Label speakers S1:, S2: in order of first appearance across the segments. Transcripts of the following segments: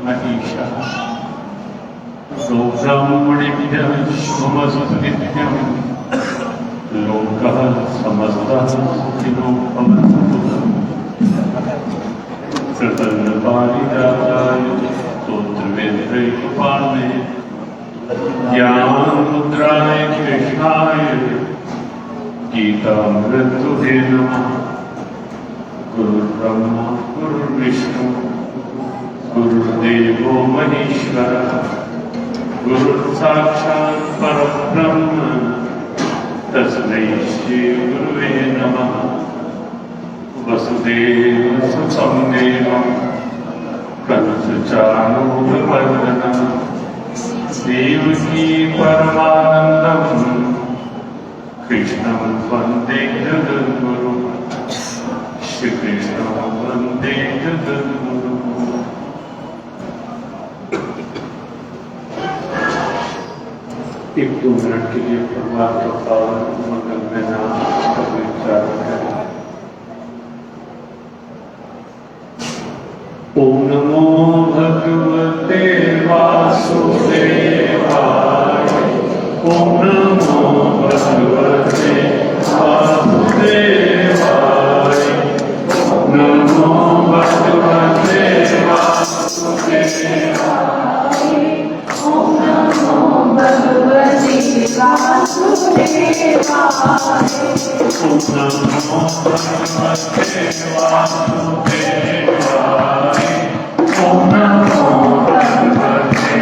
S1: मनीषा गौब्राह्मणेभ्यः शुभमस्तु नित्यं लोकः समस्तः सुखिनो भवन्तु। कृतपारिजाताय स्तोत्रवेत्रैकपाणे ज्ञानमुद्राय कृष्णाय गीतामृतुहे नमः। गुरुर्ब्रह्मा गुरुर्विष्णु गुरुर्देवो महेश्वरः गुरुर्साक्षात् परब्रह्म तस्मै श्री गुरुवे नमः। वसुदेवसुतं देवं कंसचाणूरमर्दनं देवकी परमानन्दं कृष्णं वन्दे जगद्गुरुं श्रीकृष्णं वन्दे जगद्गुरुं। एक दो मिनट के लिए भगवान का पावन मंगल में नाम का उच्चारण करें। ओम नमो भगवते वासुदेवाय। ओम नमो भगवते वासुदेवाय। ओम नमो भगवते वासुदेवाय। ओम नमो भगवते वासुदेवाय। ओम नमो भगवते वासुदेवाय। ओम नमो भगवते वासुदेवाय। ओम नमो भगवते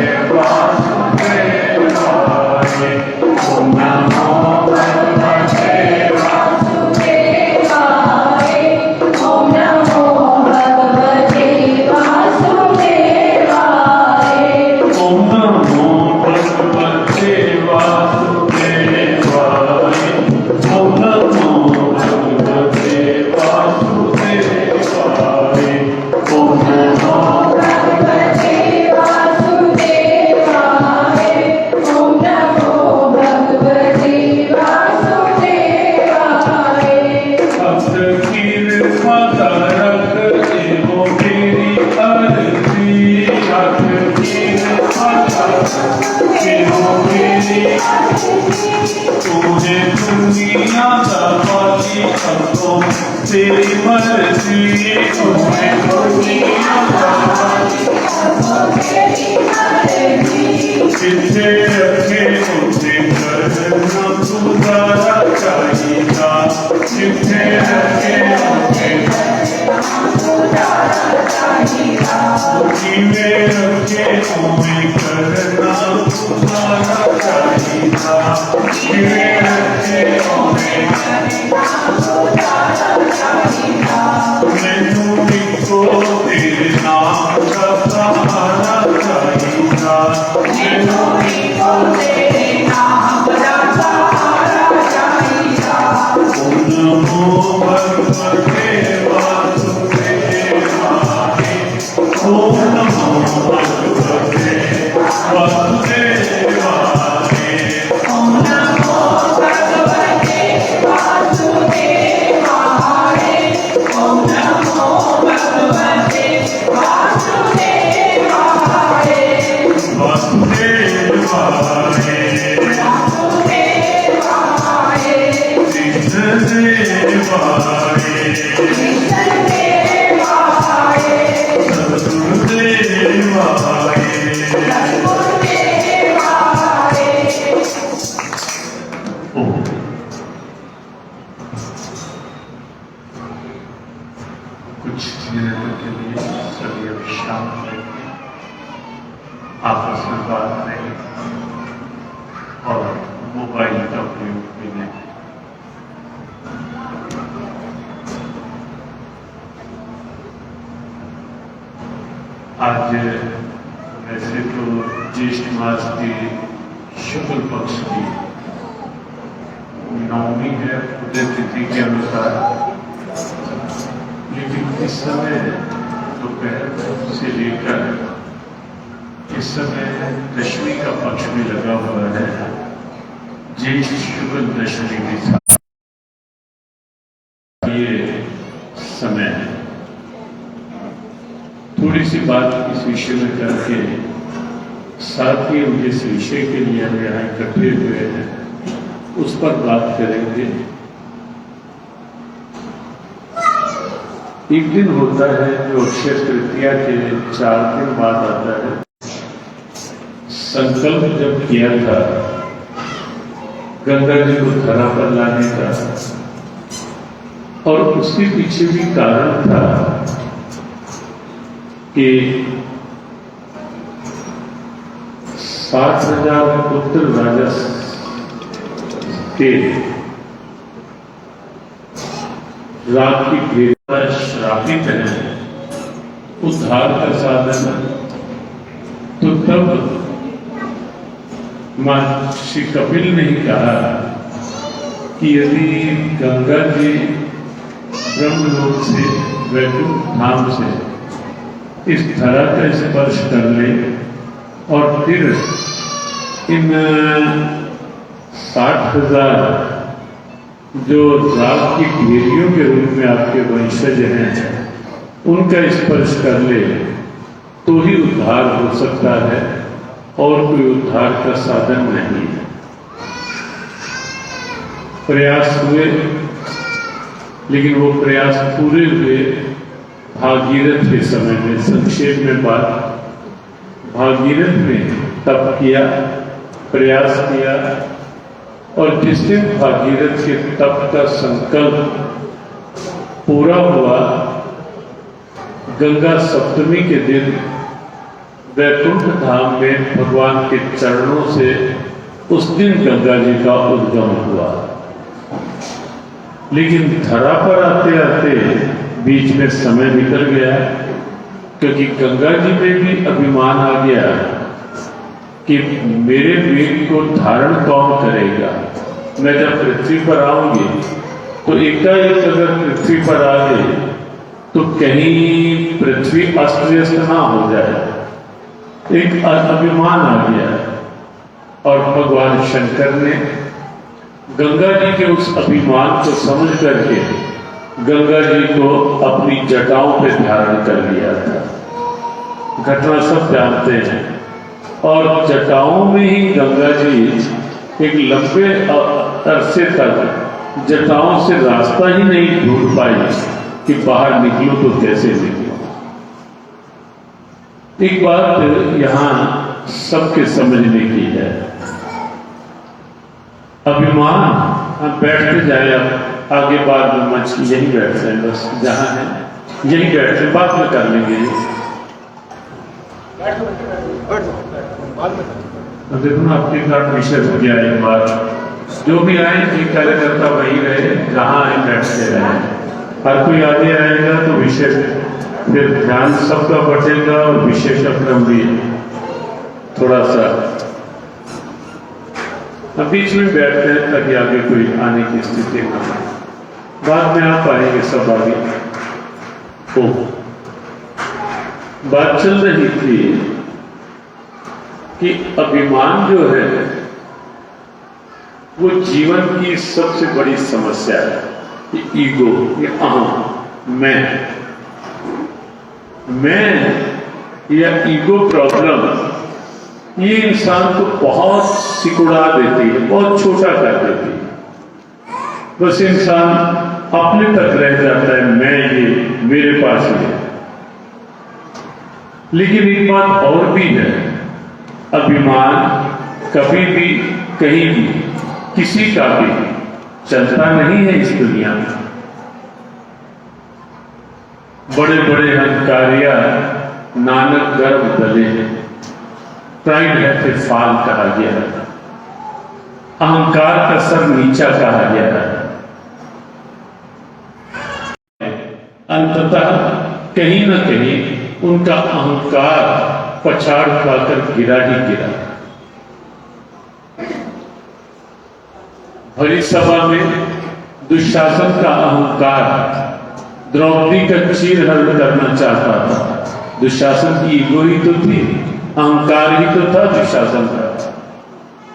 S1: वासुदेवाय। ओम नमो भगवते वासुदेवाय। ओम नमो भगवते वासुदेवाय। ओम नमो भगवते वासुदेवाय। ओम नमो भगवते वासुदेवाय। ओम नमो भगवते वासुदेवाय। भक्त की कृपा रख देवो मेरी अर्जी। भक्त की कृपा रख देवो मेरी अर्जी। तूने दुनिया दबाई अब तो तेरी मर्जी। तूने दुनिया दबाई अब तो तेरी मर्जी। जिसे रखे उसे करना गुजारा चाहिएगा। जिसे रखे उसे करना गुजारा चाहिएगा। जिसे रखे उसे करना गुजारा चाहिएगा। जिसे रखे उसे करना गुजारा चाहिएगा। मैनू को तेरे नाम का सहारा चाहिएगा। मैनू को तेरे नाम का सहारा चाहिएगा। ओम नमो भगवते वासुदेवाय। ओम नमो भगवते वासुदेवाय। ओम नमो भगवते वासुदेवाय। ओम नमो भगवते वासुदेवाय। वासुदेवाय वासुदेवाय। कृष्णदेवाय कृष्णदेवाय। सद्गुरुदेवाय सद्गुरुदेवाय। कुछ मिनटों के लिए सभी अभी शांत रहेंगे, आपस में बात नहीं और मोबाइल का उपयोग भी नहीं। आज वैसे तो ज्येष्ठ मास की शुक्ल पक्ष की नवमी है उदय तिथि के अनुसार, लेकिन इस समय दोपहर से लेकर इस समय दशमी का पक्ष भी लगा हुआ है। ज्येष्ठ शुक्ल दशमी के साथ ये समय है। थोड़ी थोड़ी सी बात इस विषय में करके साथ ही जिस विषय के लिए हम यहाँ इकट्ठे हुए हैं उस पर बात करेंगे। एक दिन होता है जो अक्षय तृतीया के 4 दिन बाद आता है। संकल्प जब किया था गंगा जी को धरा पर लाने का, और उसके पीछे भी कारण था कि 60,000 पुत्र राजा के रात की भेद श्रापित है, उद्धार का साधन। तो तब महर्षि कपिल ने कहा कि यदि गंगा जी ब्रह्मलोक से, वैकुंठ धाम से इस धरा का स्पर्श कर ले और फिर इन 60,000 जो रात की भेड़ियों के रूप में आपके वंशज हैं उनका स्पर्श कर ले तो ही उद्धार हो सकता है, और कोई उद्धार का साधन नहीं है। प्रयास हुए, लेकिन वो प्रयास पूरे हुए भागीरथ के समय में। संक्षेप में बात, भागीरथ ने तप किया, प्रयास किया, और जिस दिन भागीरथ के तप का संकल्प पूरा हुआ, गंगा सप्तमी के दिन वैकुंठ धाम में भगवान के चरणों से उस दिन गंगा जी का उद्गम हुआ। लेकिन धरा पर आते आते बीच में समय निकल गया, क्योंकि गंगा जी में भी अभिमान आ गया कि मेरे वेग को धारण कौन करेगा। मैं जब पृथ्वी पर आऊंगी तो एकाएक अगर पृथ्वी पर आ गई तो कहीं पृथ्वी अस्त व्यस्त ना हो जाए। एक अभिमान आ गया, और भगवान शंकर ने गंगा जी के उस अभिमान को समझ करके गंगा जी को अपनी जटाओं पे धारण कर लिया था। घटना सब जानते हैं। और जटाओं में ही गंगा जी एक लंबे अरसे तक जटाओं से रास्ता ही नहीं ढूंढ पाई कि बाहर निकलो तो कैसे निकलो। एक बात यहां सबके समझने की है, अभिमान। हम बैठते जाए, अब आगे बाद में मंच की यही बैठते हैं, बस जहां है यही बैठते हैं, बात में कर लेंगे। देखो ना, आपके कार्ड विषय हो गया एक बार। जो भी आए एक कार्यकर्ता वही रहे, जहां आए बैठते रहे। हर कोई आगे आएगा तो विषय फिर ध्यान सबका बटेगा, और विशेष क्रम भी थोड़ा सा अब बीच में बैठते हैं ताकि आगे कोई आने की स्थिति न हो। बाद में आप पाएंगे सब आगे। बात चल रही थी कि अभिमान जो है वो जीवन की सबसे बड़ी समस्या है। ये ईगो, ये अहम, मैं या ईगो प्रॉब्लम, ये इंसान को बहुत सिकुड़ा देती है, बहुत छोटा कर देती है। बस इंसान अपने तक रह जाता है, मैं ये मेरे पास ही है। लेकिन एक बात और भी है, अभिमान कभी भी कहीं भी किसी का भी चलता नहीं है इस दुनिया में। बड़े बड़े अहंकारिया नानक गर्भ दले हैं, प्राइड है फिर फाल कहा गया है, अहंकार का सर नीचा कहा गया है। अंततः कहीं न कहीं उनका अहंकार पछाड़ खाकर गिरा ही गिरा। भरी सभा में दुशासन का अहंकार द्रौपदी का चीरहरण करना चाहता था। दुशासन की ईगो ही तो थी, अहंकार ही तो था दुशासन का।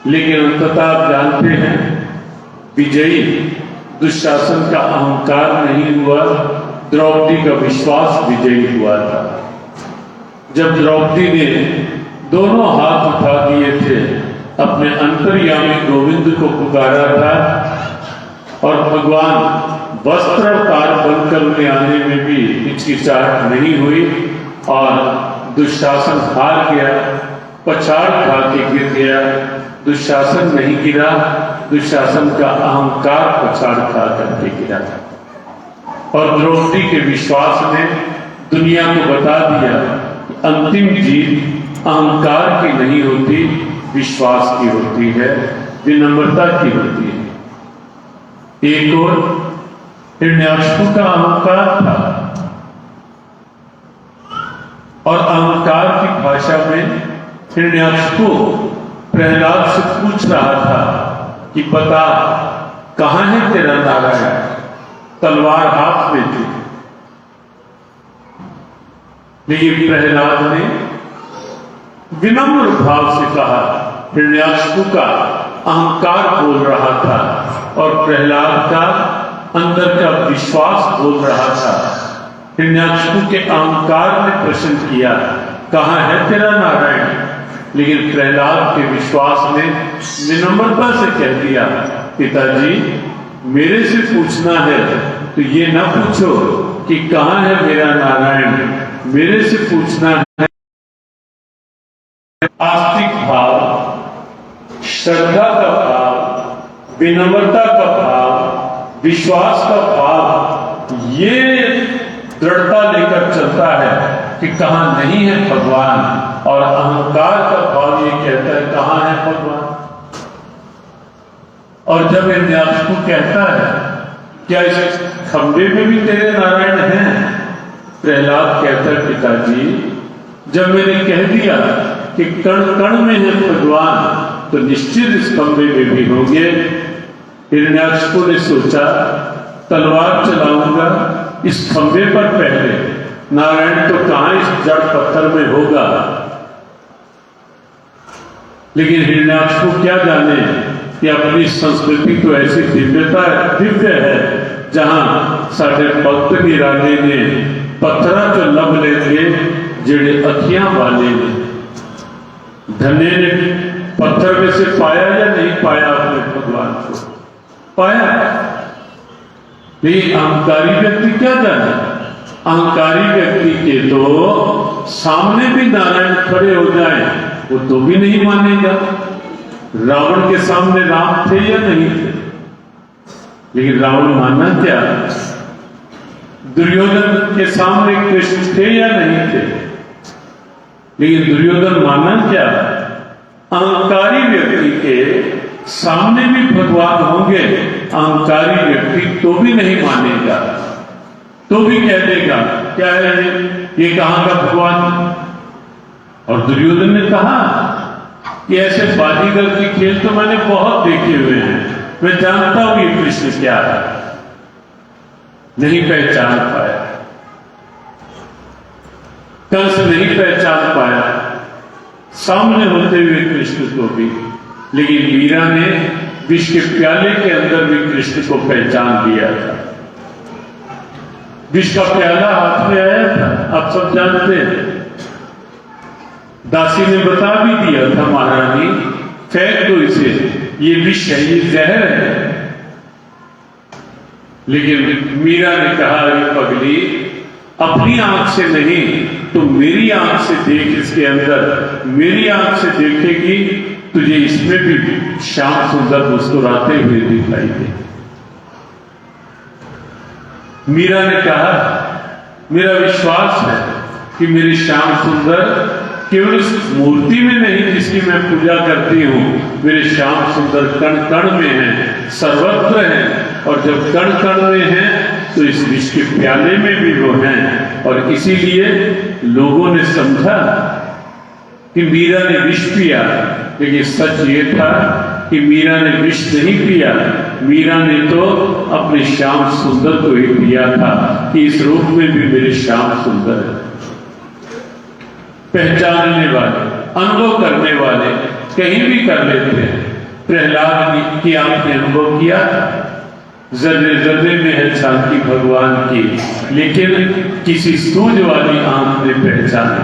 S1: लेकिन अंततः आप जानते हैं, विजयी दुशासन का अहंकार नहीं हुआ, द्रौपदी का विश्वास विजयी हुआ था। जब द्रौपदी ने दोनों हाथ उठा दिए थे, अपने अंतर्यामी गोविंद को पुकारा था और भगवान वस्त्रावतार बनकर उन्हें आने में भी हिचकिचाहट नहीं हुई और दुशासन हार गया, पछाड़ खा के गिर गया। दुशासन नहीं गिरा, दुशासन का अहंकार पछाड़ खा करके गिरा और द्रौपदी के विश्वास ने दुनिया को बता दिया कि अंतिम जीत अहंकार की नहीं होती, विश्वास की होती है, विनम्रता की होती है। एक और हिरण्याकशिपु का अहंकार था और अहंकार की भाषा में हिरण्याकशिपु प्रहलाद से पूछ रहा था कि बता कहां है तेरा नारायण, तलवार हाथ में थी। लेकिन प्रहलाद ने विनम्र भाव से कहा, हिरण्याकशिपु का अहंकार बोल रहा था और प्रहलाद का अंदर का विश्वास बोल रहा था। हिरण्याकशिपु के अहंकार ने प्रश्न किया, कहां है तेरा नारायण? लेकिन प्रहलाद के विश्वास ने विनम्रता से कह दिया, पिताजी मेरे से पूछना है तो ये ना पूछो कि कहां है मेरा नारायण, मेरे से पूछना है आस्तिक भाव, श्रद्धा का भाव, विनम्रता का भाव, विश्वास का भाव, ये दृढ़ता लेकर चलता है कि कहां नहीं है भगवान, और अहंकार का भाव ये कहता है कहां है भगवान। और जब हिरण्याकशिपु कहता है क्या इस खंबे में भी तेरे नारायण हैं? प्रहलाद कहता है पिताजी जब मैंने कह दिया कि कण कण में है भगवान तो निश्चित इस खंबे में भी होंगे। हिरण्याकशिपु ने सोचा तलवार चलाऊंगा इस खंबे पर पहले, नारायण तो कहां इस जड़ पत्थर में होगा। लेकिन हिरण्याकशिपु क्या जाने कि अपनी संस्कृति तो ऐसी दिव्य है जहां साढ़े भक्त की राजे ने पत्थरा चो लब लेंगे जेड़े अखियां वाले ने। धन्य ने पत्थर में से पाया या नहीं पाया अपने भगवान को? पाया। लेकिन अहंकारी व्यक्ति क्या जाने, अहंकारी व्यक्ति के तो सामने भी नारायण खड़े हो जाए वो तो भी नहीं मानेगा। रावण के सामने राम थे या नहीं थे, लेकिन रावण माना क्या? दुर्योधन के सामने कृष्ण थे या नहीं थे, लेकिन दुर्योधन माना क्या? अहंकारी व्यक्ति के सामने भी भगवान होंगे, अहंकारी व्यक्ति तो भी नहीं मानेगा, तो भी कह देगा क्या है ये कहां का भगवान। और दुर्योधन ने कहा कि ऐसे बाजीगर के खेल तो मैंने बहुत देखे हुए हैं, मैं जानता हूं ये कृष्ण क्या है। नहीं पहचान पाया, कंस नहीं पहचान पाया सामने होते हुए कृष्ण को भी। लेकिन मीरा ने विष के प्याले के अंदर भी कृष्ण को पहचान लिया था। विष का प्याला हाथ में आया था, आप सब जानते हैं। दासी ने बता भी दिया था महारानी फेंक दो इसे, ये विष है, ये जहर है। लेकिन मीरा ने कहा ये पगली अपनी आंख से नहीं तो मेरी आंख से देख, इसके अंदर मेरी आंख से देखेगी तुझे इसमें भी श्याम सुंदर मुस्कुराते हुए दिखाई दे। मीरा ने कहा मेरा विश्वास है कि मेरी श्याम सुंदर केवल इस मूर्ति में नहीं जिसकी मैं पूजा करती हूं, मेरे श्याम सुंदर कण कण में है, सर्वत्र है। और जब कण कण में है तो इस विष के प्याले में भी वो हैं। और इसीलिए लोगों ने समझा कि मीरा ने विष पिया, लेकिन सच ये था कि मीरा ने विष नहीं पिया, मीरा ने तो अपने श्याम सुंदर को ही पिया था कि इस रूप में भी मेरे श्याम सुंदर है। पहचानने वाले, अनुभव करने वाले कहीं भी कर लेते हैं। प्रहलाद की आंख ने अनुभव किया, जर्रे जर्रे में है झांकी भगवान की, लेकिन किसी सूझ वाली आंख ने पहचाना।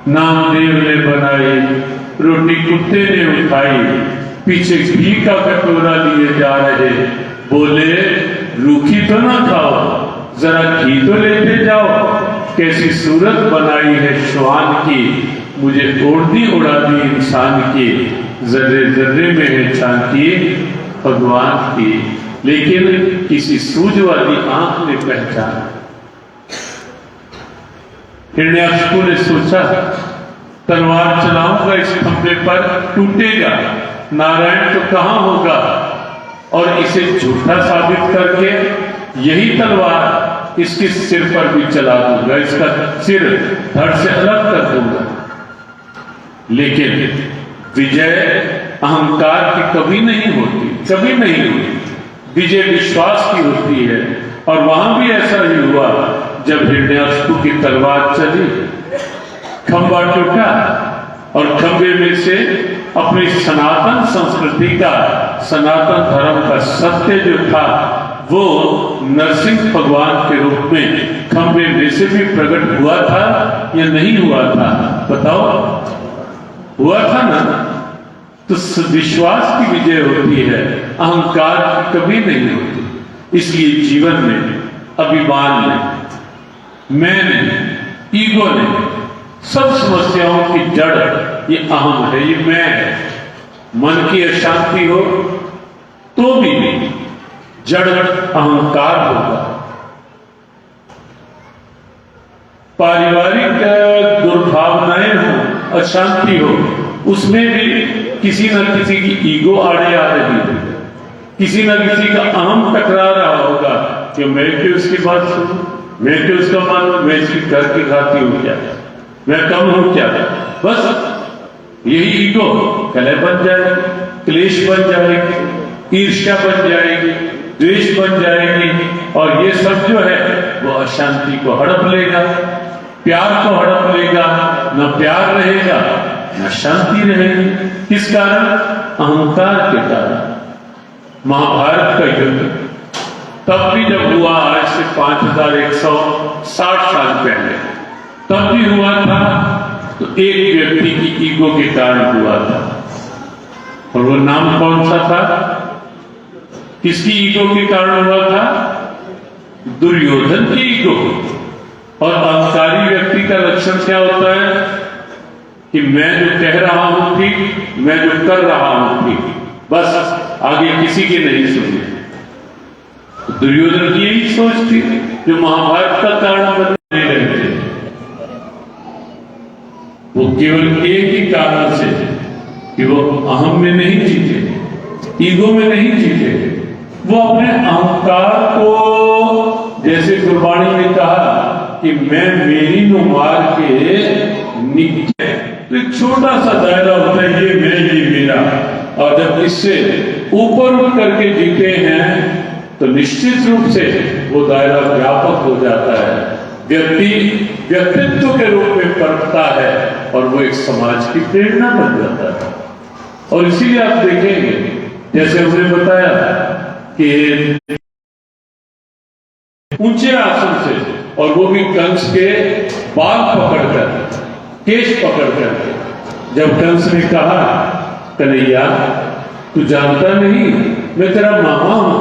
S1: नामदेव ने बनाई, रोटी कुत्ते ने उठाई, पीछे घी का कटोरा लिए जा रहे, बोले रूखी तो ना खाओ, जरा घी तो लेते जाओ। कैसी सूरत बनाई है श्वान की, मुझे ओढ़नी उड़ा दी इंसान की, जर्रे जर्रे में है झांकी भगवान की, लेकिन किसी सूझ वाली आंख ने पहचाना। हिरण्याकशिपु ने सोचा तलवार चलाऊंगा इस खंभे पर, टूटेगा, नारायण तो कहां होगा, और इसे झूठा साबित करके यही तलवार इसके सिर पर भी चला दूंगा, इसका सिर धड़ से अलग कर दूंगा। लेकिन विजय अहंकार की कभी नहीं होती, कभी नहीं होती, विजय विश्वास की होती है। और वहां भी ऐसा ही हुआ, जब हिरण्याकशिपु की तलवार चली, खंभा टूटा और खंभे में से अपनी सनातन संस्कृति का, सनातन धर्म का सत्य जो था वो नरसिंह भगवान के रूप में खंभे में से भी प्रकट हुआ था या नहीं हुआ था? बताओ, हुआ था ना? तो विश्वास की विजय होती है, अहंकार की कभी नहीं होती। इसलिए जीवन में अभिमान नहीं, मैं नहीं, ईगो नहीं, सब समस्याओं की जड़ ये अहम है, ये मैं है। मन की अशांति हो तो भी जड़ अहंकार होगा। पारिवारिक दुर्भावनाएं हो, अशांति हो, उसमें भी किसी न किसी की ईगो आड़े आ रही है, किसी न किसी का अहम टकरा रहा होगा कि मैं क्यों उसकी बात सुनूं, मैं क्यों उसका मानूं, मैं इसकी घर की खाती हूं क्या, मैं कम हूं क्या? बस यही ईगो कलह बन जाएगी, क्लेश बन जाएगी, ईर्ष्या बन जाएगी, द्वेष बन जाएगी, और ये सब जो है वो अशांति को हड़प लेगा, प्यार को हड़प लेगा। न प्यार रहेगा न शांति रहेगी। किस कारण? अहंकार के कारण। महाभारत का युद्ध तब भी जब हुआ, आज से 5160 साल पहले, तब भी हुआ था तो एक व्यक्ति की ईगो के कारण हुआ था, और वो नाम कौन सा था? किसकी ईगो के कारण हुआ था? दुर्योधन की ईगो। और अहंकारी व्यक्ति का लक्षण क्या होता है? कि मैं जो कह रहा हूं ठीक, मैं जो कर रहा हूं ठीक, बस आगे किसी की नहीं सुनी। दुर्योधन की यही सोच थी जो महाभारत का कारण बनने लगे थे। वो केवल एक ही कारण से कि वो अहम में नहीं जीते, ईगो में नहीं जीते, वो अपने अहंकार को, जैसे गुरबाणी ने कहा कि मैं मेरी नु मार के निकले, तो एक छोटा सा दायरा होता है, ये मैं, ये मेरा। और जब इससे ऊपर उठ करके जीते हैं तो निश्चित रूप से वो दायरा व्यापक हो जाता है, व्यक्तित्व के रूप में पनपता है, और वो एक समाज की प्रेरणा बन जाता है। और इसीलिए आप देखेंगे, जैसे हमने बताया कि ऊंचे आसन से, और वो भी कंस के बाल पकड़कर, केश पकड़कर, जब कंस ने कहा कन्हैया तू जानता नहीं मैं तेरा मामा हूं,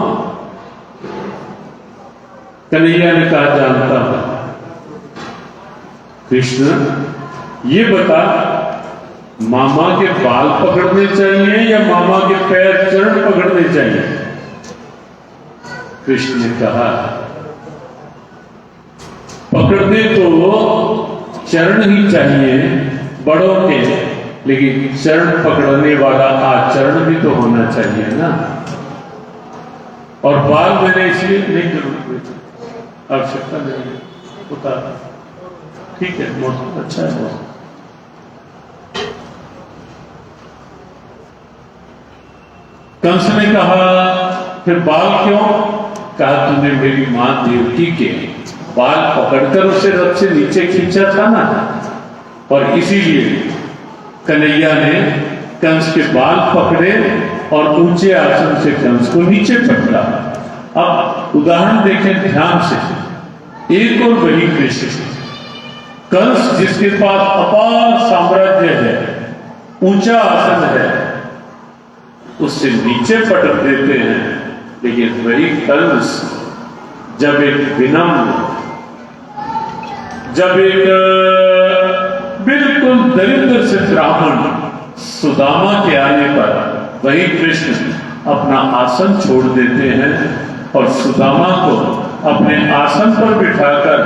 S1: कन्हैया ने कहा जानता हूं। कृष्ण ये बता, मामा के बाल पकड़ने चाहिए या मामा के पैर चरण पकड़ने चाहिए? कृष्ण ने कहा पकड़ने तो चरण ही चाहिए बड़ों के, लेकिन चरण पकड़ने वाला आचरण भी तो होना चाहिए ना। और बाल मैंने इसलिए नहीं जरूरत, आवश्यकता नहीं होता, ठीक है, बहुत अच्छा है। बहुत कंस ने कहा फिर बाल क्यों? कहा तूने मेरी मां देवकी के बाल पकड़कर उसे रथ से नीचे खींचा था ना, और इसीलिए कन्हैया ने कंस के बाल पकड़े और ऊंचे आसन से कंस को नीचे पकड़ा। अब उदाहरण देखें ध्यान से, एक और वही कृष्ण, कंस जिसके पास अपार साम्राज्य है, ऊंचा आसन है, उससे नीचे पटक देते हैं। लेकिन वही कंस जब एक विनम्र, जब एक बिल्कुल दरिद्र से ब्राह्मण सुदामा के आने पर वही कृष्ण अपना आसन छोड़ देते हैं और सुदामा को अपने आसन पर बिठाकर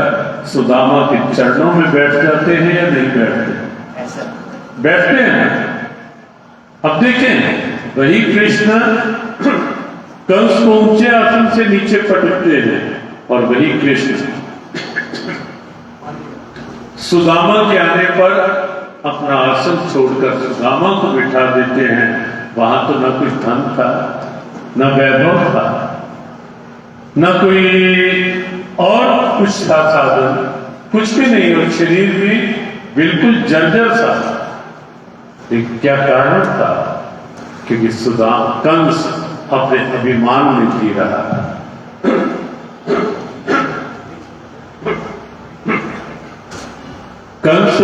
S1: सुदामा के चरणों में बैठ जाते हैं या नहीं बैठते? बैठते हैं। अब देखें, वही कृष्ण कंस को ऊंचे आसन से नीचे पटकते हैं और वही कृष्ण सुदामा के आने पर अपना आसन छोड़कर सुदामा को बिठा देते हैं। वहां तो न कोई धन था, न वैभव था, न कोई और कुछ था साधन, कुछ भी नहीं, और शरीर भी बिल्कुल जर्जर सा। लेकिन क्या कारण था? क्योंकि कंस अपने अभिमान में जी रहा था। कंस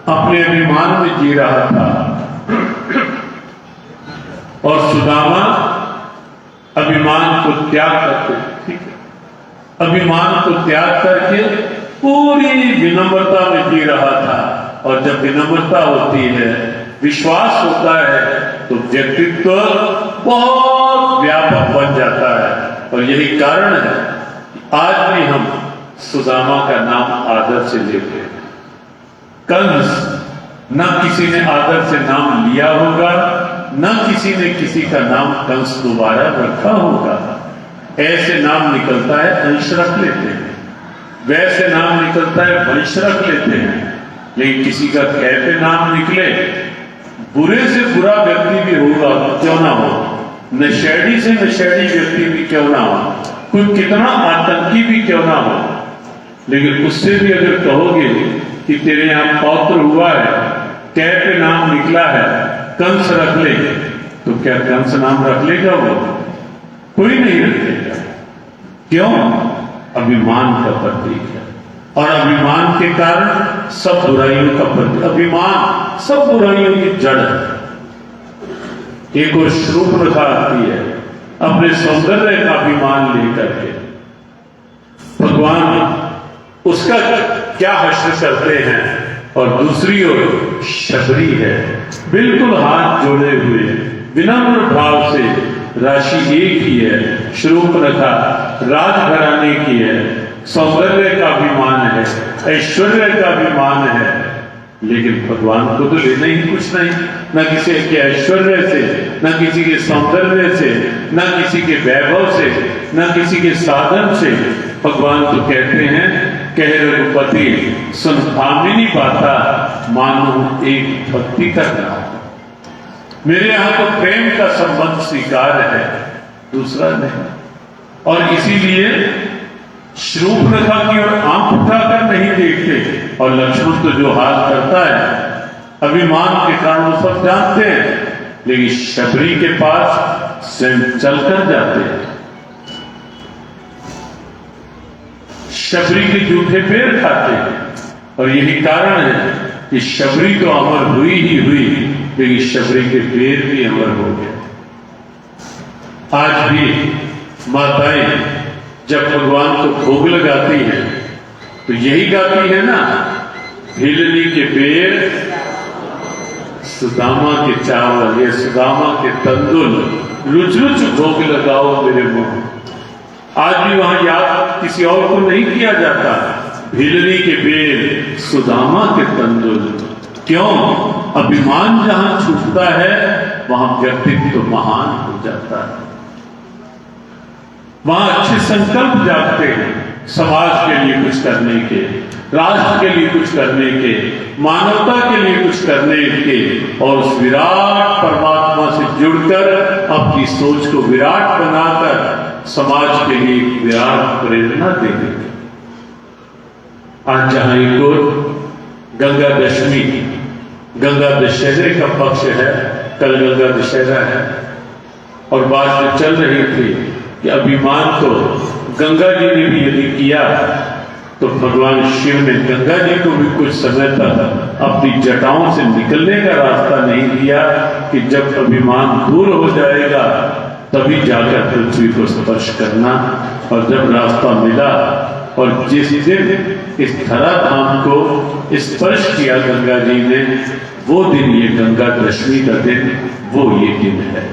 S1: अपने अभिमान में जी रहा था और सुदामा अभिमान को त्याग करके, ठीक है, अभिमान को त्याग करके पूरी विनम्रता में जी रहा था। और जब विनम्रता होती है, विश्वास होता है, तो व्यक्तित्व बहुत व्यापक बन जाता है। और यही कारण है आज भी हम सुदामा का नाम आदर से लेते हैं। कंस न किसी ने आदर से नाम लिया होगा, न किसी ने किसी का नाम कंस दोबारा रखा होगा। ऐसे नाम निकलता है अंश रख लेते हैं, वैसे नाम निकलता है वंश रख लेते हैं। लेकिन किसी का कहते नाम निकले, बुरे से बुरा व्यक्ति भी होगा क्यों ना हो, नशेड़ी से नशेड़ी व्यक्ति भी क्यों ना हो, कोई कितना आतंकी भी क्यों ना हो, लेकिन उससे भी अगर कहोगे कि तेरे यहां पौत्र हुआ है, कहते नाम निकला है, कंस रख ले, तो क्या कंस नाम रख लेगा? वो कोई नहीं रखेगा। क्यों? अभिमान का प्रतीक है, और अभिमान के कारण सब बुराइयों का प्रतीक। अभिमान सब बुराइयों की जड़ है। एक और शूर्पणखा आती है अपने सौंदर्य का अभिमान लेकर के, भगवान उसका क्या हश्र करते हैं, और दूसरी ओर शबरी है, बिल्कुल हाथ जोड़े हुए विनम्र भाव से। राशि एक ही है, शूर्पणखा राजघराने की है, सौंदर्य का अभिमान है, ऐश्वर्य का अभिमान है, लेकिन भगवान को तो लेना ही कुछ नहीं, न किसी के ऐश्वर्य से, न किसी के सौंदर्य से, न किसी के वैभव से, न किसी के साधन से। भगवान तो कहते हैं, कह रघुपति सुन भामिनी बाता, मानो एक भक्ति का नाम। मेरे यहां तो प्रेम का संबंध स्वीकार है, दूसरा नहीं। और इसीलिए शूर्पणखा की ओर आंख उठाकर नहीं देखते, और लक्ष्मण तो जो हाथ करता है अभिमान के कारण वो सब जानते हैं, लेकिन शबरी के पास स्वयं चलकर जाते हैं। शबरी के जूठे पैर खाते हैं, और यही कारण है कि शबरी तो अमर हुई ही हुई, लेकिन शबरी के पैर भी अमर हो गए। आज भी माताएं जब भगवान को भोग लगाती है तो यही गाती है ना, हिलनी के पैर सुदामा के चावल, या सुदामा के तंदुल, रुच रुच भोग लगाओ मेरे मुंह। आज भी वहां याद किसी और को नहीं किया जाता, भिलनी के पैर सुदामा के तंदुल। क्यों? अभिमान जहां छूटता है वहां व्यक्तित्व महान हो जाता है, वहां अच्छे संकल्प जागते हैं, समाज के लिए कुछ करने के, राष्ट्र के लिए कुछ करने के, मानवता के लिए कुछ करने के, और उस विराट परमात्मा से जुड़कर अपनी सोच को विराट बनाकर समाज के लिए एक विराट प्रेरणा देंगे। आज जहां एक और गंगा दशमी, गंगा दशहरे का पक्ष है, कल गंगा दशहरा है, और बात में चल रही थी कि अभिमान तो गंगा जी ने भी यदि किया तो भगवान शिव ने गंगा जी को भी कुछ समय तक अपनी जटाओं से निकलने का रास्ता नहीं दिया कि जब अभिमान दूर हो जाएगा तभी जाकर पृथ्वी को स्पर्श करना। और जब रास्ता मिला और जिस दिन इस धराधाम को स्पर्श किया गंगा जी ने, वो दिन ये गंगा दशमी का दिन, वो ये दिन है।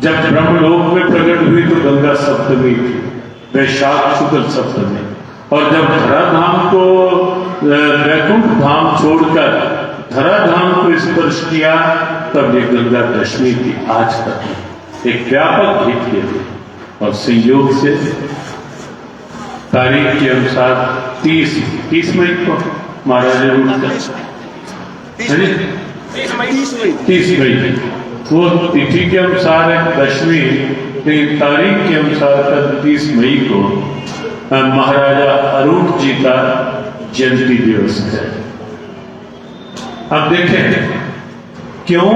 S1: जब ब्रह्मलोक में प्रकट हुई तो गंगा सप्तमी थी, वैशाख शुक्ल सप्तमी। और जब धराधाम को वैकुंठ धाम छोड़कर धराधाम को स्पर्श किया तब ये गंगा दशमी थी। आज तक एक व्यापक हित ये थी। और संयोग से तारीख के अनुसार 30 मई को महाराज ने 30 मई वो तिथि के अनुसार है दशमी, लेकिन तारीख के अनुसार 30 मई को महाराजा अरूण जी का जयंती दिवस है। अब देखें क्यों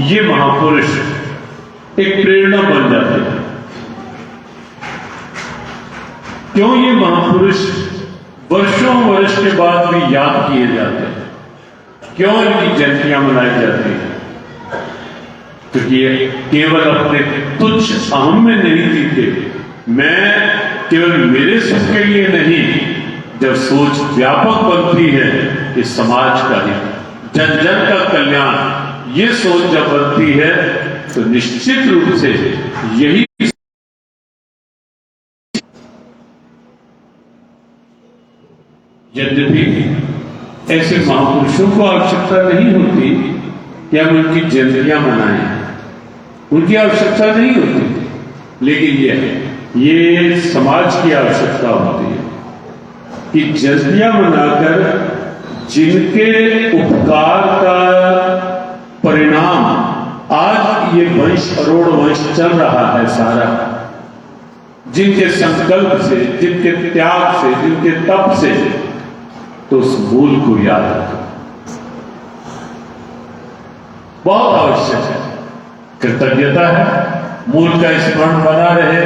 S1: ये महापुरुष एक प्रेरणा बन जाते हैं, क्यों ये महापुरुष वर्षों वर्ष के बाद भी याद किए जाते हैं, क्यों इनकी जयंतियां मनाई जाती हैं। क्योंकि ये केवल अपने तुच्छ अहम में नहीं जीते। मैं केवल मेरे सुख के लिए नहीं, जब सोच व्यापक बनती है कि समाज का ही, जन जन का कल्याण, ये सोच जब बनती है तो निश्चित रूप से यही यद्यपि ऐसे महापुरुषों को आवश्यकता नहीं होती कि हम उनकी जयंतियां मनाएं, उनकी आवश्यकता नहीं होती, लेकिन ये समाज की आवश्यकता होती है कि जयंतियां मनाकर जिनके उपकार का परिणाम आज ये वंश करोड़ वंश चल रहा है सारा, जिनके संकल्प से, जिनके त्याग से, जिनके तप से, तो उस मूल को याद रखो, बहुत आवश्यक है। कृतज्ञता है, मूल का स्मरण बना रहे,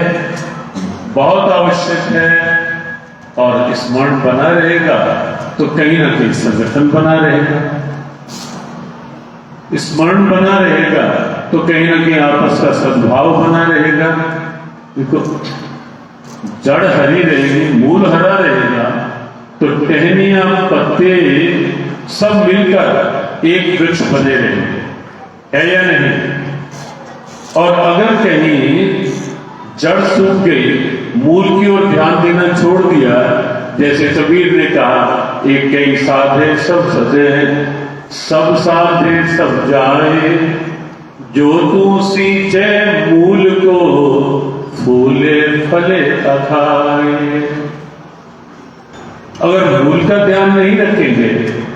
S1: बहुत आवश्यक है। और स्मरण बना रहेगा तो कहीं ना कहीं संगठन बना रहेगा, स्मरण बना रहेगा तो कहीं ना कहीं आपस का सद्भाव बना रहेगा। देखो जड़ हरी रहेगी, मूल हरा रहेगा तो टहनियां पत्ते सब मिलकर एक वृक्ष बने रहेंगे, है या नहीं। और अगर कहीं जड़ सूख गई, मूल की ओर ध्यान देना छोड़ दिया, जैसे कबीर ने कहा, एक कई साधे सब सजे हैं, सब साधे सब जाए, जो तू सींचे मूल को फूले फले अखाए। अगर मूल का ध्यान नहीं रखेंगे,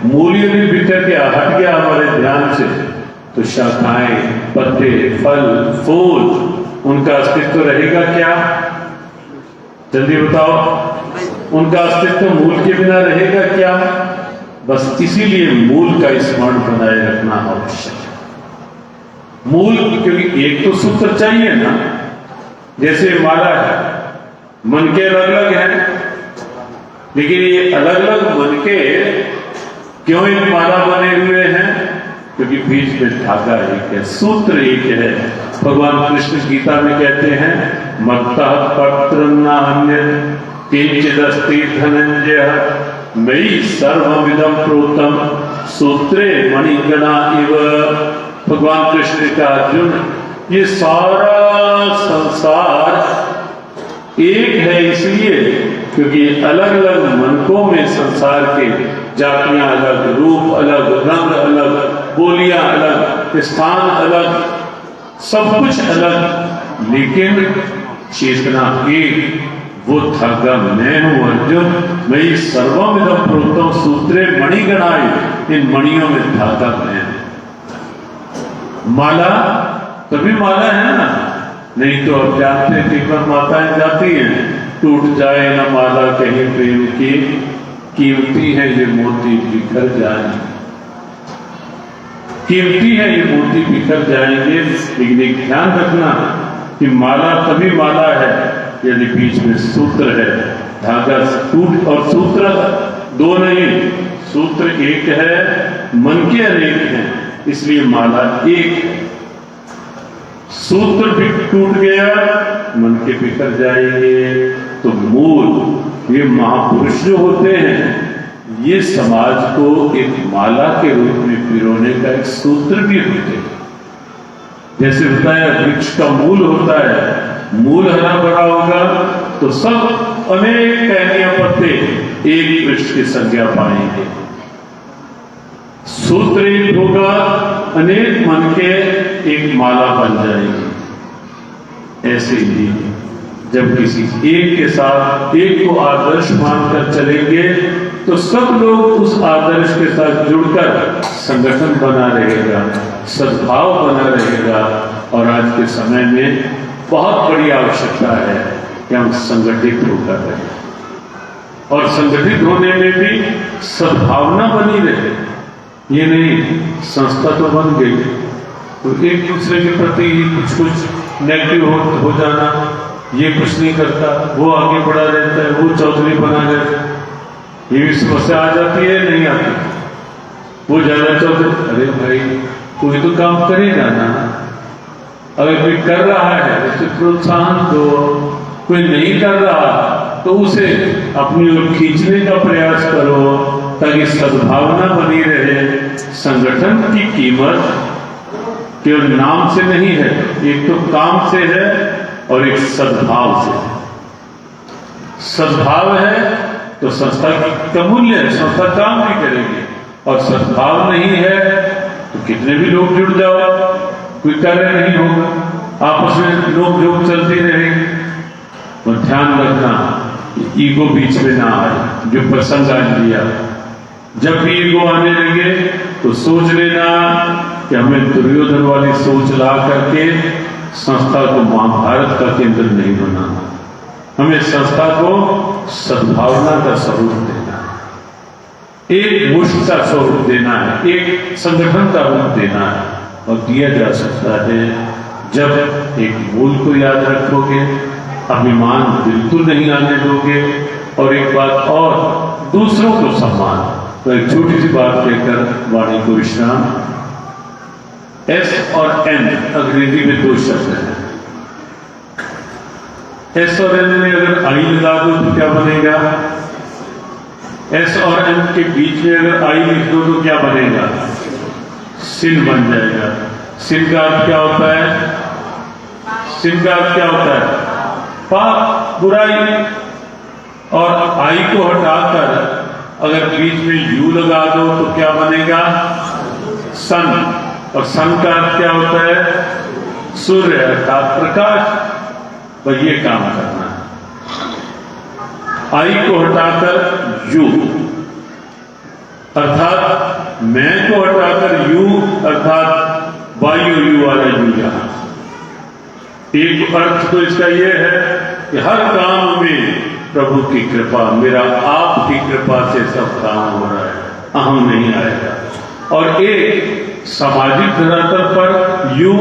S1: मूल यदि बिखर के हट गया हमारे ध्यान से, तो शाखाएं, पत्ते, फल, फूल, उनका अस्तित्व रहेगा क्या? जल्दी बताओ, उनका अस्तित्व मूल के बिना रहेगा क्या? बस इसीलिए मूल का स्मरण बनाए रखना आवश्यक है। मूल, क्योंकि एक तो सूत्र चाहिए ना, जैसे माला है, मनके अलग अलग हैं, लेकिन ये अलग अलग मनके क्यों एक माला बने हुए हैं? क्योंकि बीच में धागा एक है, सूत्र एक है। भगवान कृष्ण गीता में कहते हैं, मत्तः पत्र नान्य किंचिदस्ति धनंजय मयि सर्वमिदं प्रोतम सूत्रे मणिगणा इव। भगवान कृष्ण का अर्जुन, ये सारा संसार एक है इसलिए क्योंकि अलग अलग मनकों में संसार के जातियां अलग, रूप अलग, रंग अलग, बोलियां अलग, स्थान अलग, सब कुछ अलग, लेकिन चेतना एक। वो धागा मैं हूं अर्जुन, मैं सर्वमिदं प्रोतम सूत्रे मणिगणाय, इन मणियों में धागा मैं। माला तभी माला है ना, नहीं तो अब जानते हैं कि माताएं जाती हैं, टूट जाए ना माला कहीं प्रेम की, कीमती है ये मोती बिखर जाए, कीमती है ये मोती बिखर जाएंगे। लेकिन एक ध्यान रखना कि माला तभी माला है यदि बीच में सूत्र है, धागा टूट, और सूत्र दो नहीं, सूत्र एक है, मन के अनेक हैं, इसलिए माला एक है। सूत्र भी टूट गया, मन के बिखर जाएंगे, तो मूल ये महापुरुष जो होते हैं, ये समाज को एक माला के रूप में पिरोने का एक सूत्र भी होते हैं। जैसे होता है वृक्ष का मूल होता है, मूल हरा भरा होगा तो सब अनेक टहनियां पत्ते एक वृक्ष की संज्ञा पाएंगे। सूत्र एक होगा, अनेक मन के एक माला बन जाएगी। ऐसे ही जब किसी एक के साथ एक को आदर्श मानकर चलेंगे तो सब लोग उस आदर्श के साथ जुड़कर संगठन बना रहेगा, सद्भाव बना रहेगा। और आज के समय में बहुत बड़ी आवश्यकता है कि हम संगठित होकर रहें, और संगठित होने में भी सद्भावना बनी रहे। ये नहीं संस्था तो बन गई तो एक दूसरे के प्रति कुछ नेगेटिव हो जाना, ये कुछ नहीं करता, वो आगे बढ़ा रहता है, वो चौधरी बना रहता है, ये भी समस्या आ जाती है। नहीं आती, वो ज्यादा चौधरी, अरे भाई कोई तो काम करेगा ना, अगर कोई कर रहा है उसे प्रोत्साहन दो, कोई नहीं कर रहा तो उसे अपनी ओर खींचने का प्रयास करो, ताकि सद्भावना बनी रहे। संगठन की कीमत केवल नाम से नहीं है, एक तो काम से है और एक सद्भाव से है। सद्भाव है तो संस्था का मूल्य है, संस्था काम भी करेगी, और सद्भाव नहीं है तो कितने भी लोग जुड़ जाओ कोई कार्य नहीं होगा, आपस में लोग जोग चलती रहेगी। और ध्यान रखना ईगो बीच में ना आए। जो प्रसंग आज लिया, जब भी ईगो आने लगे तो सोच लेना कि हमें दुर्योधन वाली सोच ला करके संस्था को महाभारत का केंद्र नहीं बनाना, हमें संस्था को सद्भावना का स्वरूप देना है, एक मुष्ट का स्वरूप देना है, एक संगठन का रूप देना है। और दिया जा सकता है जब एक मूल को याद रखोगे, अभिमान बिल्कुल नहीं आने दोगे, और एक बात और, दूसरों को सम्मान। तो एक छोटी सी बात कहकर वाणी को विश्राम। एस और एन अंग्रेजी में दो शब्द हैं। एस और एन में अगर आई लगा दो तो क्या बनेगा? एस और एन के बीच में अगर आई लिख दो तो क्या बनेगा? सिन बन जाएगा। सिन का अर्थ क्या होता है? सिन का अर्थ क्या होता है? पाप, बुराई। और आई को हटाकर अगर बीच में यू लगा दो तो क्या बनेगा? सन। और सन का अर्थ क्या होता है? सूर्य अर्थात प्रकाश। बस ये काम करना है। आई को हटाकर यू अर्थात मैं को हटाकर यू अर्थात वायु यू वाला यू यहां। एक अर्थ तो इसका यह है कि हर काम में प्रभु की कृपा, मेरा आपकी कृपा से सब काम हो रहा है, अहम नहीं आएगा। और एक सामाजिक धरातल पर यू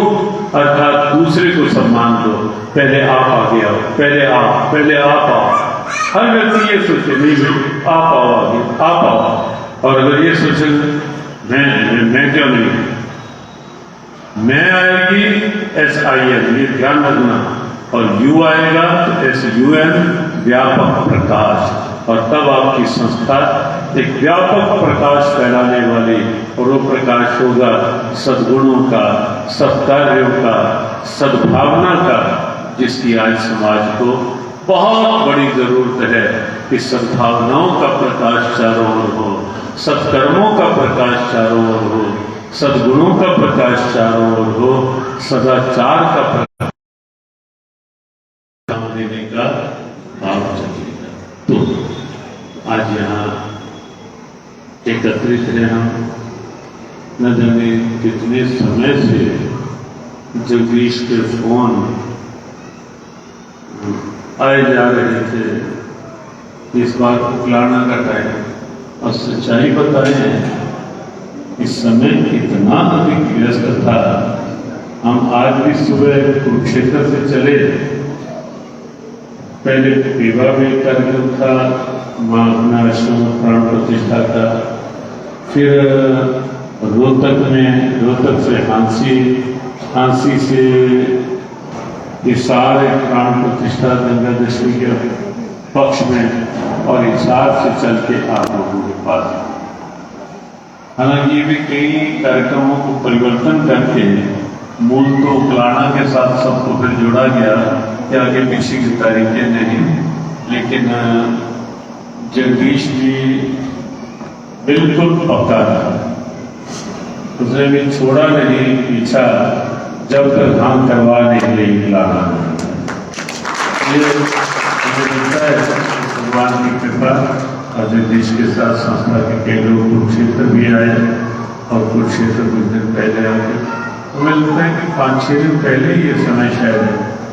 S1: अर्थात दूसरे को सम्मान दो, पहले आप आगे आओ, पहले आप आओ। हर व्यक्ति ये सोचे नहीं आप आओ आगे, आप आओ। और अगर ये सोचे मैं क्यों नहीं, मैं आएगी SIN, ये ध्यान रखना, और यू आएगा तो SUN व्यापक प्रकाश। और तब आपकी संस्था एक व्यापक प्रकाश फैलाने वाली, और वो प्रकाश होगा सद्गुणों का, सत्कार्यों का, सद्भावना का, जिसकी आज समाज को बहुत बड़ी जरूरत है कि सद्भावनाओं का प्रकाश चारों ओर हो, सत्कर्मों का प्रकाश चारों ओर हो, सद्गुणों का प्रकाश चारों ओर हो, सदाचार का प्रकाश देने का भाव चलेगा। तो आज यहाँ एकत्रित हैं हम, न जाने कितने समय से जगदीश के फोन आए जा रहे थे। इस बार उकलाना का टाइम, और सच्चाई बताएं इस समय इतना अधिक व्यस्त था। हम आज भी सुबह कुरुक्षेत्र से चले, पहले विवाह में कार्यक्रम था, माँ अपना आश्रम प्राण प्रतिष्ठा का, फिर रोहतक से हांसी से ये सारे प्राण प्रतिष्ठा गंगा दशमी के पक्ष में और हिसार से चल के आप लोगों के पास। हालांकि ये भी कई कार्यक्रमों को परिवर्तन करके मूल तो उकलाना के साथ सबको फिर जोड़ा गया कि आगे पीछे की तारीखें नहीं, लेकिन जगदीश जी बिल्कुल पक्का था, उसने भी छोड़ा नहीं पीछा जब तक हम करवा नहीं उकलाना। ये मुझे लगता है भगवान की कृपा और जगदीश के साथ संस्था के कई लोग कुरुक्षेत्र भी आए और कुरुक्षेत्र कुछ दिन पहले आए। तो मुझे लगता है कि 5-6 दिन पहले ये समय शायद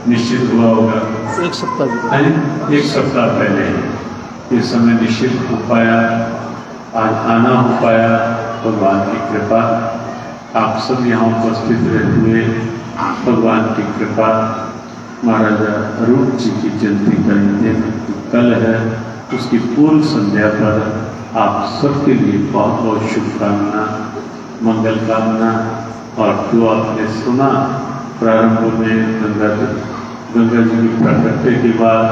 S1: निश्चित हुआ होगा, एक सप्ताह पहले ये समय निश्चित हो पाया, आज आना हो पाया। भगवान की कृपा, आप सब यहाँ उपस्थित रहे हुए भगवान की कृपा। महाराजा अरूप जी की जयंती का दिन कल है, उसकी पूर्व संध्या पर आप सबके लिए बहुत बहुत शुभकामना, मंगल कामना। और जो आपने सुना प्रारंभ में गंगा जी की प्रकटते के बाद,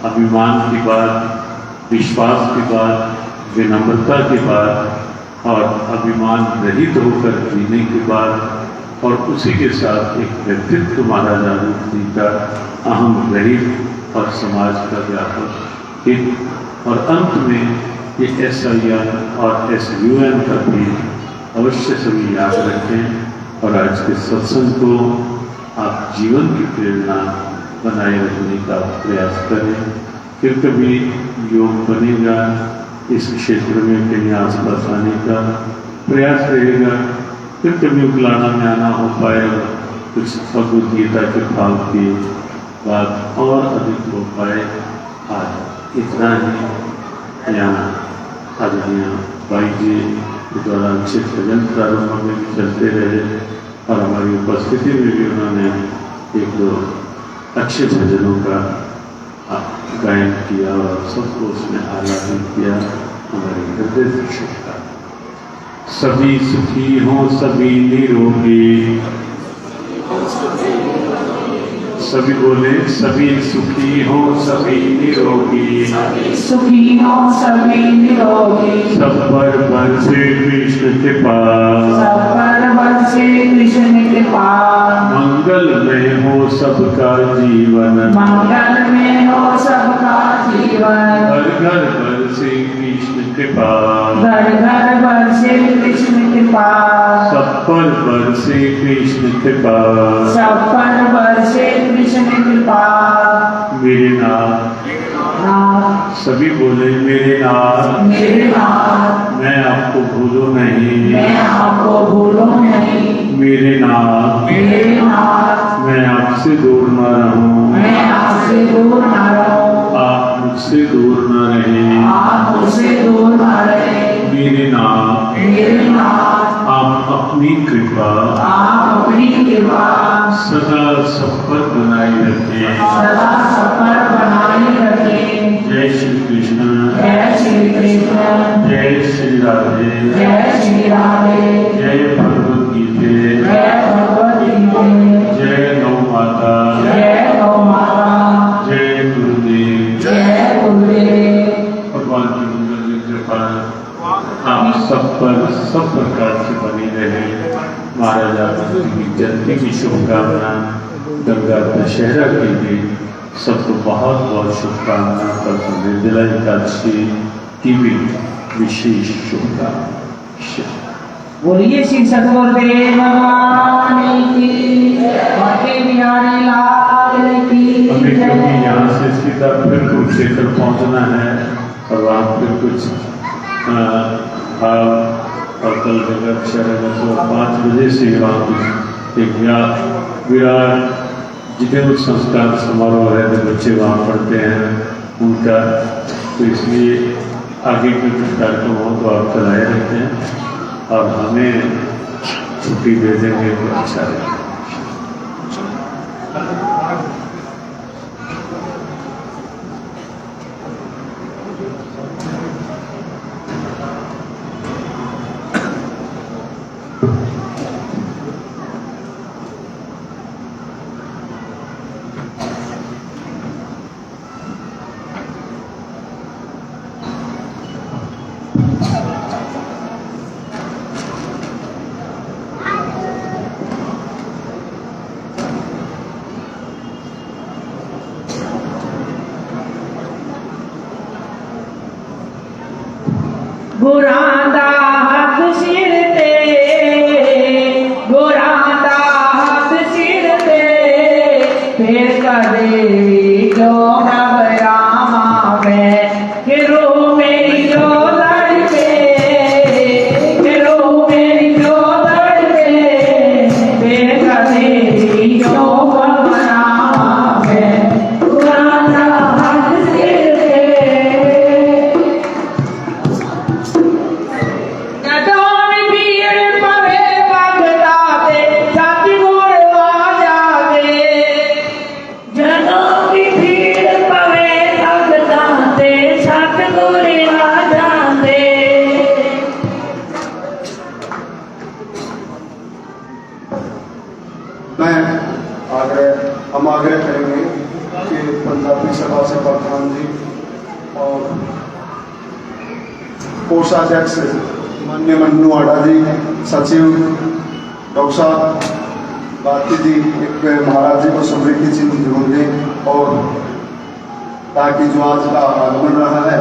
S1: अभिमान के बाद, विश्वास के बाद, विनम्रता के बाद और अभिमान रहित होकर जीने के बाद, और उसी के साथ एक व्यक्तित्व महाराजा अरूप जी का अहम रहित और समाज का व्यापक हित, और अंत में ये SIR और SUN का भी अवश्य सभी याद रखें। और आज के सत्संग को आप जीवन की प्रेरणा बनाए रखने का प्रयास करें। फिर कभी योग बनेगा, इस क्षेत्र में कहीं आसपास आने का प्रयास रहेगा, फिर कभी उकलाना में आना हो पाएगा, कुछ भगवद गीता के भाव की बात और अधिक हो पाए। आज इतना ही। यहाँ आदरणीय भाई जी के द्वारा अच्छे भजन प्रारंभ में भी चलते रहे और हमारी उपस्थिति में भी उन्होंने 1-2 अच्छे भजनों का गायन किया और सबको उसमें आलापित किया। हमारे हृदय से शुभकामनाएं। सभी सुखी हों, सभी निरोगी, सभी बोले सभी सुखी हो, सभी निरोगी,
S2: सुखी हो सभी निरोगी,
S1: सब पर बरसे कृष्ण कृपा,
S2: सब पर बरसे कृष्ण कृपा,
S1: मंगल में हो सबका जीवन,
S2: मंगल में हो सबका जीवन,
S1: घर घर बरसे कृष्ण कृपा,
S2: घर घर बरसे कृष्ण कृपा,
S1: सब पर बरसे कृष्ण कृपा,
S2: सब पर बरसे कृष्ण कृपा।
S1: मेरे नाथ सभी बोले मेरे नाथ,
S2: मेरे नाथ
S1: मैं आपको भूलूं नहीं,
S2: मैं आपको भूलूं नहीं,
S1: मेरे नाथ
S2: मेरे नाथ
S1: मैं आपसे दूर न रहूं,
S2: मैं आपसे दूर न रहूं,
S1: आप मुझसे दूर न रहें,
S2: आप मुझसे दूर न रहें,
S1: मेरे नाथ आप अपनी कृपा
S2: आप अपनी कृपा
S1: सदा सब पर बनाए रखें,
S2: सदा सब पर बनाए रखें।
S1: जय श्री कृष्ण,
S2: जय श्री कृष्ण,
S1: जय श्री राधे,
S2: जय श्री राधे,
S1: जय भगवद गीते,
S2: जय भगवद गीते,
S1: जय गौ माता,
S2: जय गौ माता,
S1: जय गुरुदेव,
S2: जय गुरुदेव।
S1: भगवान की मंगल की कृपा आप सब पर सब प्रकार से बनी रहे। महाराजा की जयंती की शुभकामना, गंगा दशहरा के लिए सबको बहुत बहुत शुभकामना। परसों निर्जला एकादशी की भी विशेष शुभकामना।
S2: बोलिए श्री सद्गुरुदेव भगवान की, बांके बिहारी लाल की
S1: हमें
S2: जय।
S1: क्योंकि यहाँ से सीधा फिर कुरुक्षेत्र पहुँचना है और वहाँ फिर कुछ भाव और कल जगत शरण तो 5 बजे से वहाँ एक विराट जितने संस्कार समारोह है जो बच्चे वहाँ पढ़ते हैं उनका, तो इसलिए आगे के कुछ कार्यक्रम हो तो आप चलाए रहते हैं और हमें छुट्टी दे देंगे तो अच्छा रहेगा।
S3: हम आग्रह करेंगे कि पंजाबी सभा से प्रधान जी और कोषाध्यक्ष माननीय मन्नू आडा जी, सचिव डॉक्टर साहब भारती जी एक महाराज जी को समृद्धि चिन्ह जोड़ दें, और ताकि जो आज का आगमन रहा है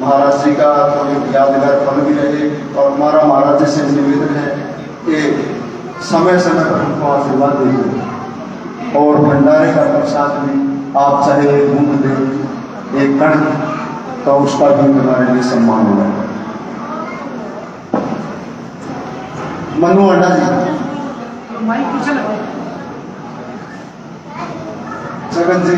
S3: महाराज जी का तो एक यादगार पल भी रहे। और हमारा महाराज जी से निवेदन है कि समय समय पर हमको आशीर्वाद दीजिए, और भंडारे का प्रसाद भी आप चाहे एक बूंद दें, एक कण, तो उसका भी हमारे लिए सम्मान होगा। मनु अड्डा जी, जगन जी,